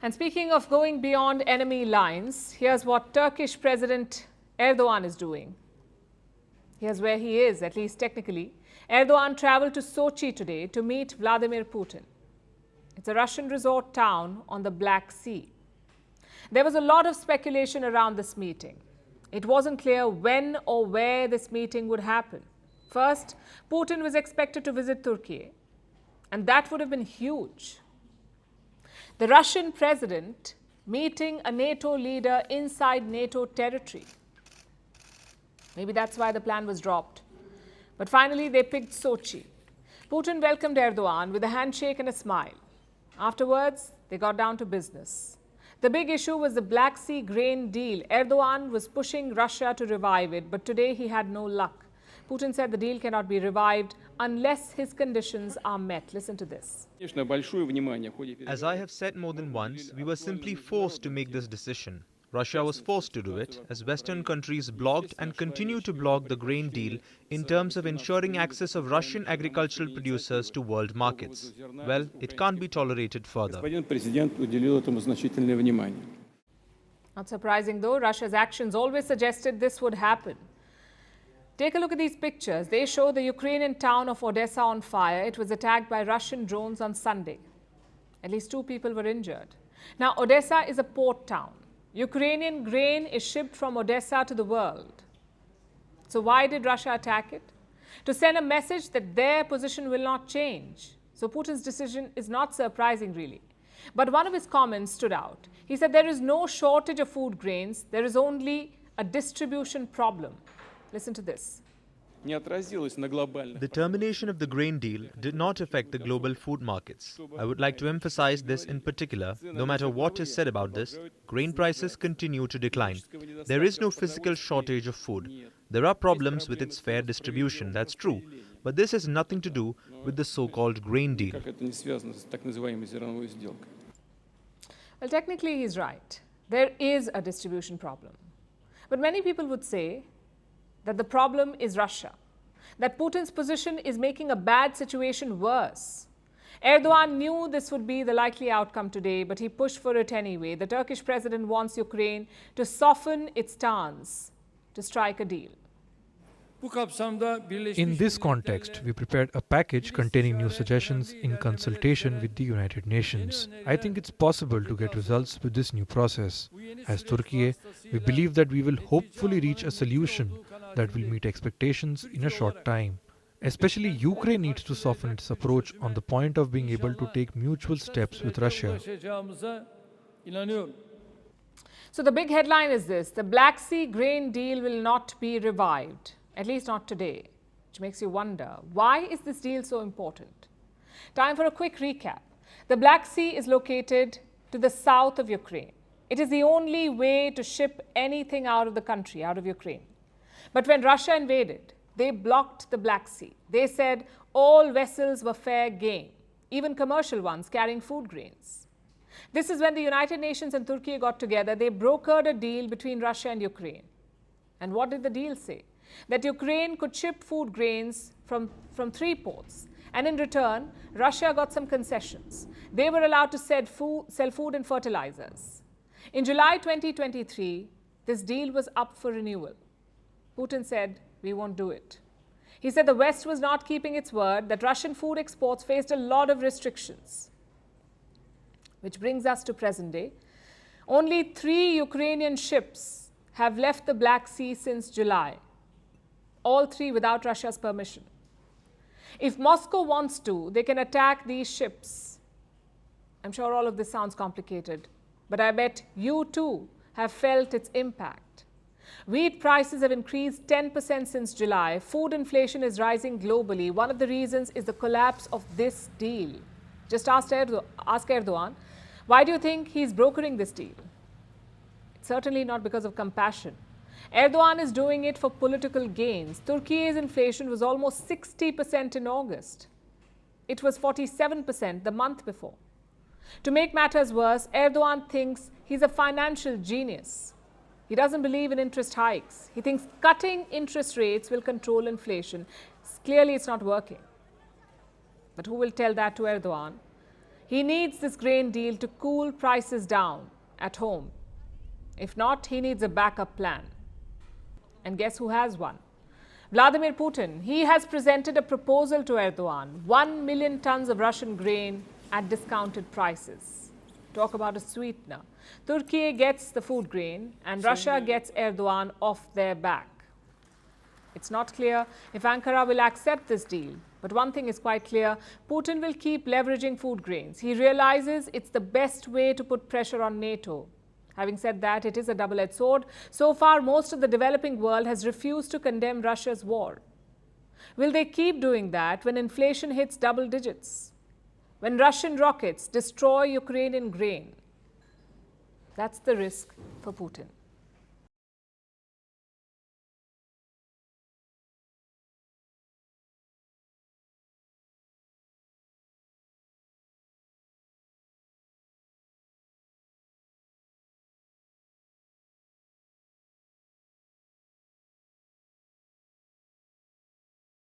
And speaking of going beyond enemy lines, here's what Turkish President Erdogan is doing. Here's where he is, at least technically. Erdogan traveled to Sochi today to meet Vladimir Putin. It's a Russian resort town on the Black Sea. There was a lot of speculation around this meeting. It wasn't clear when or where this meeting would happen. First, Putin was expected to visit Turkey, and that would have been huge. The Russian president meeting a NATO leader inside NATO territory. Maybe that's why the plan was dropped. But finally, they picked Sochi. Putin welcomed Erdogan with a handshake and a smile. Afterwards, they got down to business. The big issue was the Black Sea grain deal. Erdogan was pushing Russia to revive it, but today he had no luck. Putin said the deal cannot be revived unless his conditions are met. Listen to this. As I have said more than once, we were simply forced to make this decision. Russia was forced to do it, as Western countries blocked and continue to block the grain deal in terms of ensuring access of Russian agricultural producers to world markets. Well, it can't be tolerated further. Not surprising though, Russia's actions always suggested this would happen. Take a look at these pictures. They show the Ukrainian town of Odessa on fire. It was attacked by Russian drones on Sunday. At least 2 people were injured. Now, Odessa is a port town. Ukrainian grain is shipped from Odessa to the world. So why did Russia attack it? To send a message that their position will not change. So Putin's decision is not surprising, really. But one of his comments stood out. He said there is no shortage of food grains. There is only a distribution problem. Listen to this. The termination of the grain deal did not affect the global food markets. I would like to emphasize this in particular. No matter what is said about this, grain prices continue to decline. There is no physical shortage of food. There are problems with its fair distribution, that's true. But this has nothing to do with the so-called grain deal. Well, technically he's right. There is a distribution problem. But many people would say that the problem is Russia, that Putin's position is making a bad situation worse. Erdogan knew this would be the likely outcome today, but he pushed for it anyway. The Turkish president wants Ukraine to soften its stance, to strike a deal. In this context, we prepared a package containing new suggestions in consultation with the United Nations. I think it's possible to get results with this new process. As Turkey, we believe that we will hopefully reach a solution that will meet expectations in a short time. Especially Ukraine needs to soften its approach on the point of being able to take mutual steps with Russia. So the big headline is this: the Black Sea grain deal will not be revived, at least not today, which makes you wonder, why is this deal so important? Time for a quick recap. The Black Sea is located to the south of Ukraine. It is the only way to ship anything out of the country, out of Ukraine. But when Russia invaded, they blocked the Black Sea. They said all vessels were fair game, even commercial ones carrying food grains. This is when the United Nations and Turkey got together. They brokered a deal between Russia and Ukraine. And what did the deal say? That Ukraine could ship food grains from 3 ports. And in return, Russia got some concessions. They were allowed to sell food and fertilizers. In July 2023, this deal was up for renewal. Putin said, we won't do it. He said the West was not keeping its word, that Russian food exports faced a lot of restrictions. Which brings us to present day. Only 3 Ukrainian ships have left the Black Sea since July. All 3 without Russia's permission. If Moscow wants to, they can attack these ships. I'm sure all of this sounds complicated, but I bet you too have felt its impact. Wheat prices have increased 10% since July. Food inflation is rising globally. One of the reasons is the collapse of this deal. Just ask Erdogan, why do you think he's brokering this deal? It's certainly not because of compassion. Erdogan is doing it for political gains. Turkey's inflation was almost 60% in August. It was 47% the month before. To make matters worse, Erdogan thinks he's a financial genius. He doesn't believe in interest hikes. He thinks cutting interest rates will control inflation. Clearly, it's not working. But who will tell that to Erdogan? He needs this grain deal to cool prices down at home. If not, he needs a backup plan. And guess who has one? Vladimir Putin. He has presented a proposal to Erdogan, 1 million tons of Russian grain at discounted prices. Talk about a sweetener. Turkey gets the food grain and Russia gets Erdogan off their back. It's not clear if Ankara will accept this deal. But one thing is quite clear, Putin will keep leveraging food grains. He realizes it's the best way to put pressure on NATO. Having said that, it is a double-edged sword. So far, most of the developing world has refused to condemn Russia's war. Will they keep doing that when inflation hits double digits? When Russian rockets destroy Ukrainian grain? That's the risk for Putin.